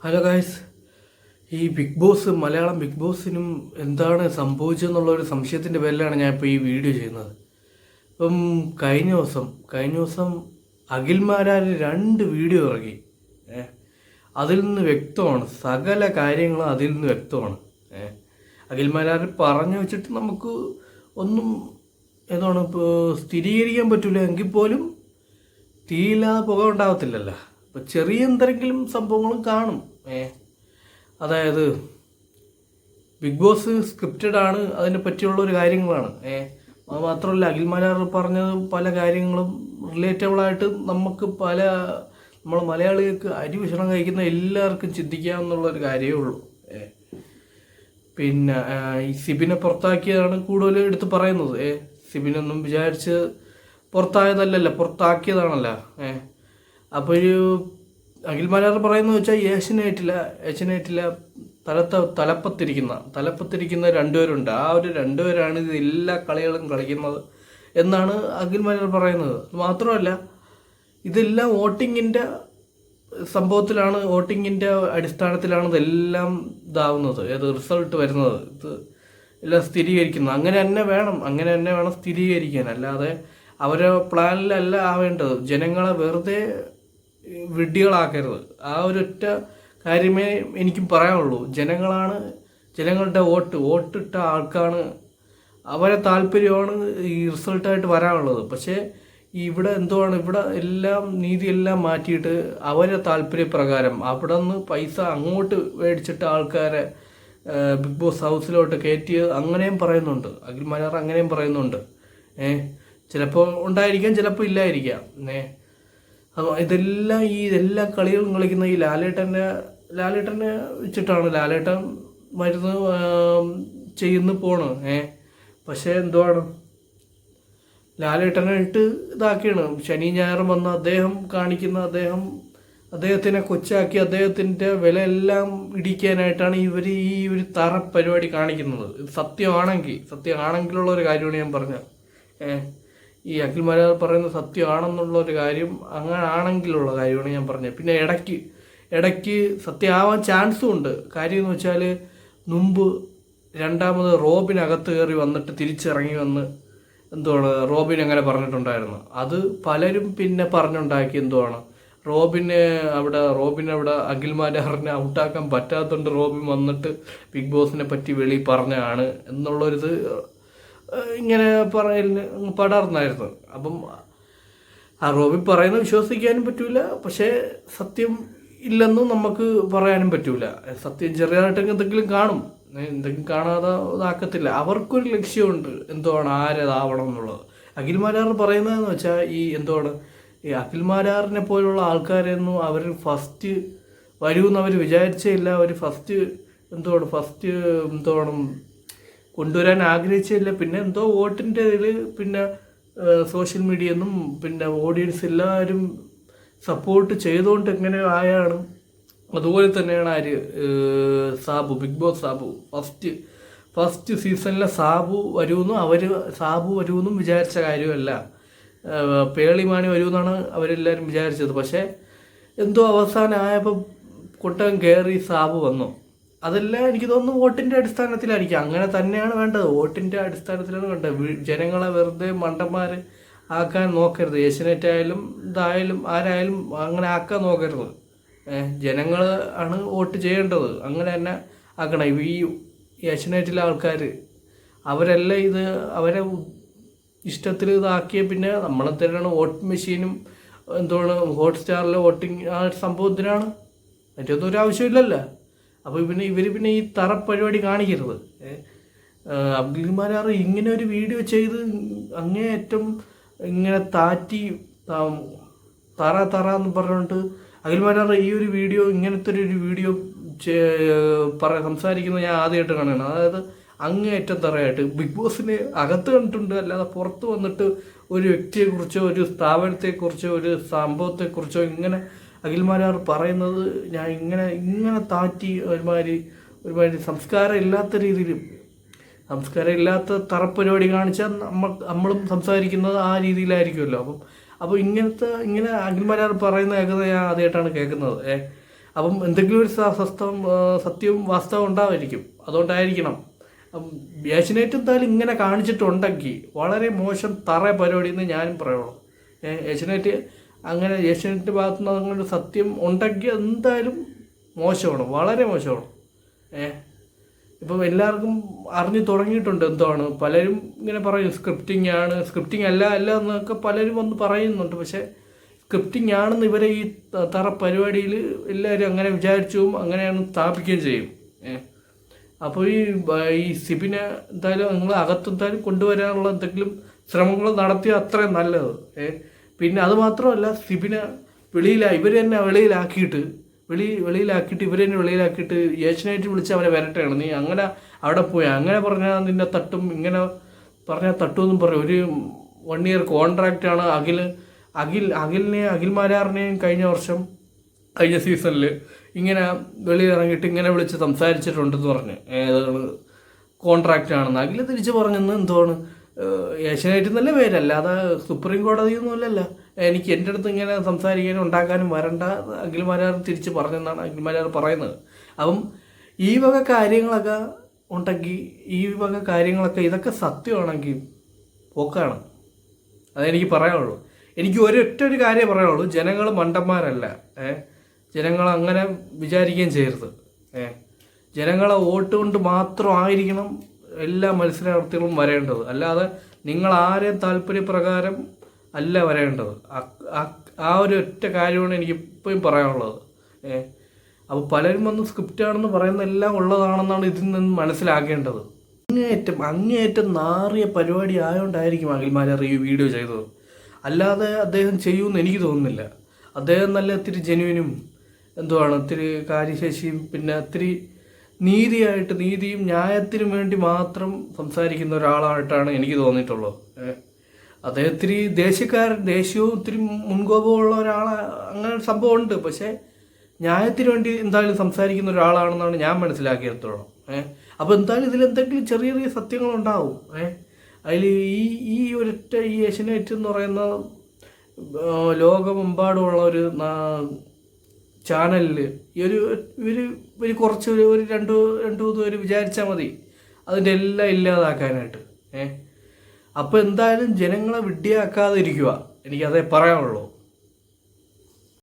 Hello guys, ഈ big boss Malayalam big ബോസിനും എന്താണ് സംഭവിച്ചതെന്നുള്ളൊരു സംശയത്തിൻ്റെ പേരിലാണ് ഞാൻ ഇപ്പോൾ ഈ വീഡിയോ ചെയ്യുന്നത്. ഇപ്പം കഴിഞ്ഞ ദിവസം അഖിൽമാരാർ 2 വീഡിയോ ഇറങ്ങി. അതിൽ നിന്ന് വ്യക്തമാണ്, സകല കാര്യങ്ങളും അതിൽ നിന്ന് വ്യക്തമാണ്. അഖിൽമാരാർ പറഞ്ഞു വെച്ചിട്ട് നമുക്ക് ഒന്നും എന്താണ് ഇപ്പോൾ സ്ഥിരീകരിക്കാൻ പറ്റില്ല. എങ്കിൽ പോലും തീയില്ലാതെ പുക ഉണ്ടാകത്തില്ലല്ലോ. അപ്പോൾ ചെറിയ എന്തെങ്കിലും സംഭവങ്ങളും കാണും. അതായത് ബിഗ് ബോസ് സ്ക്രിപ്റ്റഡ് ആണ്, അതിനെ പറ്റിയുള്ളൊരു കാര്യങ്ങളാണ്. അത് മാത്രമല്ല, അഖിൽമാരാർ പറഞ്ഞത് പല കാര്യങ്ങളും റിലേറ്റബിളായിട്ട് നമ്മൾ മലയാളികൾക്ക് അരിഭക്ഷണം കഴിക്കുന്ന എല്ലാവർക്കും ചിന്തിക്കാമെന്നുള്ളൊരു കാര്യമേ ഉള്ളൂ. പിന്നെ ഈ സിബിനെ പുറത്താക്കിയതാണ് കൂടുതൽ എടുത്ത് പറയുന്നത്. സിബിനൊന്നും വിചാരിച്ച് പുറത്തായതല്ലല്ലോ, പുറത്താക്കിയതാണല്ലോ. അപ്പോൾ അഖിൽമാരാർ പറയുന്നത് വെച്ചാൽ ഏഷ്യനേറ്റിലെ തലപ്പത്തിരിക്കുന്ന 2 പേരുണ്ട്. ആ ഒരു 2 പേരാണ് ഇത് എല്ലാ കളികളും കളിക്കുന്നത് എന്നാണ് അഖിൽമാരാർ പറയുന്നത്. മാത്രമല്ല, ഇതെല്ലാം വോട്ടിങ്ങിൻ്റെ സംഭവത്തിലാണ്, വോട്ടിങ്ങിൻ്റെ അടിസ്ഥാനത്തിലാണ് ഇതെല്ലാം ഇതാവുന്നത്, റിസൾട്ട് വരുന്നത്, ഇത് എല്ലാം സ്ഥിരീകരിക്കുന്നത്. അങ്ങനെ തന്നെ വേണം സ്ഥിരീകരിക്കാൻ. അല്ലാതെ അവരെ പ്ലാനിലല്ല ആവേണ്ടത്. ജനങ്ങളെ വെറുതെ വിഡ്ഢികളാക്കരുത്. ആ ഒരൊറ്റ കാര്യമേ എനിക്കും പറയാനുള്ളൂ. ജനങ്ങളുടെ വോട്ടിട്ട ആൾക്കാണ്, അവരെ താല്പര്യമാണ് ഈ റിസൾട്ടായിട്ട് വരാനുള്ളത്. പക്ഷേ ഇവിടെ ഇവിടെ നീതിയെല്ലാം മാറ്റിയിട്ട് അവരെ താല്പര്യപ്രകാരം അവിടെ നിന്ന് പൈസ അങ്ങോട്ട് മേടിച്ചിട്ട് ആൾക്കാരെ ബിഗ് ബോസ് ഹൗസിലോട്ട് കയറ്റിയത് അങ്ങനെയും പറയുന്നുണ്ട്. അഖിൽമാരാർ അങ്ങനെയും പറയുന്നുണ്ട്. ചിലപ്പോൾ ഉണ്ടായിരിക്കാം, ചിലപ്പോൾ ഇല്ലായിരിക്കാം. ഇതെല്ലാം കളികളും കളിക്കുന്ന ഈ ലാലേട്ടനെ വെച്ചിട്ടാണ്. ലാലേട്ടൻ മരുന്ന് ചെയ്യുന്നു പോണ്. പക്ഷേ ലാലേട്ടനെ ഇട്ട് ഇതാക്കിയാണ്. ശനി ഞായറും വന്ന് അദ്ദേഹത്തിനെ കൊച്ചാക്കി അദ്ദേഹത്തിൻ്റെ വില എല്ലാം ഇടിക്കാനായിട്ടാണ് ഇവർ ഈ ഒരു തറ പരിപാടി കാണിക്കുന്നത്. ഇത് സത്യമാണെങ്കിലുള്ള ഒരു കാര്യമാണ് ഞാൻ പറഞ്ഞത്. ഈ അഖിൽമാരാർ പറയുന്ന സത്യമാണെന്നുള്ള ഒരു കാര്യം, അങ്ങനെ ആണെങ്കിലുള്ള കാര്യമാണ് ഞാൻ പറഞ്ഞത്. പിന്നെ ഇടയ്ക്ക് സത്യമാവാൻ ചാൻസും ഉണ്ട്. കാര്യം എന്ന് വെച്ചാൽ, മുമ്പ് രണ്ടാമത് റോബിൻ അകത്ത് കയറി വന്നിട്ട് തിരിച്ചിറങ്ങി വന്ന് റോബിൻ അങ്ങനെ പറഞ്ഞിട്ടുണ്ടായിരുന്നു. അത് പലരും പിന്നെ പറഞ്ഞുണ്ടാക്കി. റോബിനെ അവിടെ അഖിൽമാരാറിനെ ഔട്ടാക്കാൻ പറ്റാത്തതുകൊണ്ട് റോബിൻ വന്നിട്ട് ബിഗ് ബോസിനെ പറ്റി വെളി പറഞ്ഞാണ് എന്നുള്ളൊരിത് ഇങ്ങനെ പടർന്നായിരുന്നു. അപ്പം ആ റോബിൻ പറയുന്നത് വിശ്വസിക്കാനും പറ്റൂല, പക്ഷേ സത്യം ഇല്ലെന്നും നമുക്ക് പറയാനും പറ്റൂല. സത്യം ചെറിയതായിട്ട് എന്തെങ്കിലും കാണും, എന്തെങ്കിലും കാണാതെ ഇതാക്കത്തില്ല. അവർക്കൊരു ലക്ഷ്യമുണ്ട്, ആരേതാവണം എന്നുള്ളത്. അഖിൽമാരാർ പറയുന്നതെന്ന് വെച്ചാൽ ഈ അഖിൽമാരാറിനെ പോലുള്ള ആൾക്കാരെയൊന്നും അവർ ഫസ്റ്റ് വരുമെന്ന് അവർ വിചാരിച്ചേ ഇല്ല. അവർ ഫസ്റ്റ് കൊണ്ടുവരാൻ ആഗ്രഹിച്ചില്ല. പിന്നെ വോട്ടിൻ്റെ ഇതിൽ പിന്നെ സോഷ്യൽ മീഡിയന്നും പിന്നെ ഓഡിയൻസ് എല്ലാവരും സപ്പോർട്ട് ചെയ്തുകൊണ്ട് എങ്ങനെ ആയാണ്. അതുപോലെ തന്നെയാണ് ബിഗ് ബോസ് സാബു ഫസ്റ്റ് സീസണിലെ സാബു വരുമെന്നും വിചാരിച്ച കാര്യമല്ല. പേളിമാണി വരുമെന്നാണ് അവരെല്ലാവരും വിചാരിച്ചത്. പക്ഷേ അവസാനമായപ്പോൾ കൊട്ടകം കയറി സാബു വന്നു. അതെല്ലാം എനിക്ക് തോന്നുന്നു വോട്ടിൻ്റെ അടിസ്ഥാനത്തിലായിരിക്കും. അങ്ങനെ തന്നെയാണ് വേണ്ടത്, വോട്ടിൻ്റെ അടിസ്ഥാനത്തിലാണ് വേണ്ടത്. ജനങ്ങളെ വെറുതെ മണ്ടന്മാർ ആക്കാൻ നോക്കരുത്. ഏഷ്യനെറ്റ് ആയാലും ഇതായാലും ആരായാലും അങ്ങനെ ആക്കാൻ നോക്കരുത്. ജനങ്ങൾ ആണ് വോട്ട് ചെയ്യേണ്ടത്. അങ്ങനെ തന്നെ ആക്കണം. ഈ ഏഷ്യനെറ്റിലെ ആൾക്കാർ അവരെല്ലാം അവരെ ഇഷ്ടത്തിൽ ഇതാക്കിയ പിന്നെ നമ്മളെ തന്നെയാണ് വോട്ട് മെഷീനും ഹോട്ട്സ്റ്റാറിലെ വോട്ടിങ് ആ സംഭവത്തിനാണ്. മറ്റൊന്നും ഒരു ആവശ്യമില്ലല്ലോ. അപ്പോൾ ഇവർ ഈ തറ പരിപാടി കാണിക്കരുത്. അഖിൽമാരാർ ഇങ്ങനെ ഒരു വീഡിയോ ചെയ്ത് അങ്ങേയറ്റം ഇങ്ങനെ താറ്റി തറ എന്ന് പറഞ്ഞുകൊണ്ട് അഖിൽമാരാർ ഈ ഒരു വീഡിയോ, ഇങ്ങനത്തെ ഒരു വീഡിയോ സംസാരിക്കുന്നത് ഞാൻ ആദ്യമായിട്ട് കാണുകയാണ്. അതായത് അങ്ങേയറ്റം തറയായിട്ട് ബിഗ് ബോസിന് അകത്ത് കണ്ടിട്ടുണ്ട്, അല്ലാതെ പുറത്ത് വന്നിട്ട് ഒരു വ്യക്തിയെക്കുറിച്ചോ ഒരു സ്ഥാപനത്തെക്കുറിച്ചോ ഒരു സംഭവത്തെക്കുറിച്ചോ ഇങ്ങനെ അഖിൽമാരാർ പറയുന്നത് ഞാൻ ഇങ്ങനെ താറ്റി ഒരുമാതിരി സംസ്കാരം ഇല്ലാത്ത തറപ്പരിപാടി കാണിച്ചാൽ നമ്മളും സംസാരിക്കുന്നത് ആ രീതിയിലായിരിക്കുമല്ലോ. അപ്പോൾ ഇങ്ങനെ അഖിൽമാരാർ പറയുന്ന കേൾക്കുന്നത് ഞാൻ ആദ്യമായിട്ടാണ് കേൾക്കുന്നത്. അപ്പം എന്തെങ്കിലും ഒരു സത്യവും വാസ്തവം ഉണ്ടാവായിരിക്കും, അതുകൊണ്ടായിരിക്കണം. ഏഷ്യനെറ്റ് എന്തായാലും ഇങ്ങനെ കാണിച്ചിട്ടുണ്ടെങ്കിൽ വളരെ മോശം തറ പരിപാടി എന്ന് ഞാനും പറയുള്ളൂ. ഏഷ്യനെറ്റ് അങ്ങനെ ഏഷ്യനെറ്റ് ഭാഗത്തുനിന്ന് അങ്ങനെ ഒരു സത്യം ഉണ്ടെങ്കിൽ എന്തായാലും മോശമാണ്, വളരെ മോശമാണ്. ഇപ്പം എല്ലാവർക്കും അറിഞ്ഞു തുടങ്ങിയിട്ടുണ്ട് എന്താണ്, പലരും ഇങ്ങനെ പറയും സ്ക്രിപ്റ്റിംഗ് അല്ല എന്നൊക്കെ പലരും വന്ന് പറയുന്നുണ്ട്. പക്ഷേ സ്ക്രിപ്റ്റിംഗ് ആണെന്ന് ഇവരെ ഈ തറ പരിപാടിയിൽ എല്ലാവരും അങ്ങനെ വിചാരിച്ചും അങ്ങനെയാണ് സ്ഥാപിക്കുകയും ചെയ്യും. അപ്പോൾ ഈ സിബിനെ എന്തായാലും നിങ്ങൾ അകത്തെന്തായാലും കൊണ്ടുവരാനുള്ള എന്തെങ്കിലും ശ്രമങ്ങൾ നടത്തിയാൽ അത്രയും നല്ലത്. പിന്നെ അത് മാത്രമല്ല, സിബിനെ ഇവർ തന്നെ വെളിയിലാക്കിയിട്ട് ഇവർ തന്നെ വെളിയിലാക്കിയിട്ട് ഏഷ്യനായിട്ട് വിളിച്ച് അവനെ വരട്ടെയാണ്, നീ അങ്ങനെ അവിടെ പോയി അങ്ങനെ പറഞ്ഞാൽ നിന്നെ തട്ടും, ഇങ്ങനെ പറഞ്ഞാൽ തട്ടുമെന്നും പറയും. ഒരു 1 year കോൺട്രാക്റ്റാണ് അഖിൽ മാരാറിനെയും കഴിഞ്ഞ സീസണിൽ ഇങ്ങനെ വെളിയിലിറങ്ങിയിട്ട് ഇങ്ങനെ വിളിച്ച് സംസാരിച്ചിട്ടുണ്ടെന്ന് പറഞ്ഞ് ഏതാണ് കോൺട്രാക്റ്റാണെന്ന്. അഖിൽ തിരിച്ച് പറഞ്ഞെന്ന് എന്താണ് ഏഷ്യനായിട്ട് നല്ല പേരല്ലാതെ സുപ്രീം കോടതിയൊന്നും അല്ലല്ല, എനിക്ക് എൻ്റെ അടുത്ത് ഇങ്ങനെ സംസാരിക്കാനും ഉണ്ടാക്കാനും വരണ്ട അഖിൽ മാരാർ തിരിച്ച് പറഞ്ഞെന്നാണ് അഖിൽ മാരാർ പറയുന്നത്. അപ്പം ഈ വക കാര്യങ്ങളൊക്കെ ഉണ്ടെങ്കിൽ ഇതൊക്കെ സത്യമാണെങ്കിൽ പോക്കാണ്. അതെനിക്ക് പറയാനുള്ളൂ. എനിക്ക് ഒരു കാര്യം പറയാനുള്ളൂ, ജനങ്ങൾ മണ്ടന്മാരല്ല. ജനങ്ങൾ അങ്ങനെ വിചാരിക്കുകയും ചെയ്യരുത്. ജനങ്ങളെ വോട്ട് കൊണ്ട് മാത്രമായിരിക്കണം എല്ലാ മത്സരാർത്ഥികളും വരേണ്ടത്, അല്ലാതെ നിങ്ങൾ ആരെയും താല്പര്യപ്രകാരം അല്ല വരേണ്ടത്. ആ ഒരു ഒറ്റ കാര്യമാണ് എനിക്ക് ഇപ്പോഴും പറയാനുള്ളത്. അപ്പോൾ പലരും വന്ന് സ്ക്രിപ്റ്റാണെന്ന് പറയുന്ന എല്ലാം ഉള്ളതാണെന്നാണ് ഇതിൽ നിന്ന് മനസ്സിലാക്കേണ്ടത്. അങ്ങേയറ്റം നാറിയ പരിപാടി ആയതുകൊണ്ടായിരിക്കും അഖിൽ മാരാർ ഈ വീഡിയോ ചെയ്തത്, അല്ലാതെ അദ്ദേഹം ചെയ്യുമെന്ന് എനിക്ക് തോന്നുന്നില്ല. അദ്ദേഹം നല്ല ഇത്തിരി ജെന്യുവിനും ഇത്തിരി കാര്യശേഷിയും പിന്നെ ഇത്തിരി നീതിയും ന്യായത്തിനും വേണ്ടി മാത്രം സംസാരിക്കുന്ന ഒരാളായിട്ടാണ് എനിക്ക് തോന്നിയിട്ടുള്ളത്. അദ്ദേഹം ഇത്തിരി ദേശീയവും ഇത്തിരി മുൻകോപമുള്ള അങ്ങനെ ഒരു സംഭവം ഉണ്ട്. പക്ഷേ ന്യായത്തിന് വേണ്ടി എന്തായാലും സംസാരിക്കുന്ന ഒരാളാണെന്നാണ് ഞാൻ മനസ്സിലാക്കിയെടുത്തോളം. അപ്പോൾ എന്തായാലും ഇതിലെന്തെങ്കിലും ചെറിയ ചെറിയ സത്യങ്ങളുണ്ടാവും. അതിൽ ഈ ഏഷ്യനെറ്റ് എന്ന് പറയുന്ന ലോകമെമ്പാടുമുള്ള ഒരു ചാനലിൽ ഇവർ കുറച്ച് ഒരു 2-3 പേര് വിചാരിച്ചാൽ മതി അതിൻ്റെ എല്ലാം ഇല്ലാതാക്കാനായിട്ട്. അപ്പോൾ എന്തായാലും ജനങ്ങളെ വിഡ്ഢിയാക്കാതെ ഇരിക്കുക, എനിക്കതേ പറയാനുള്ളൂ.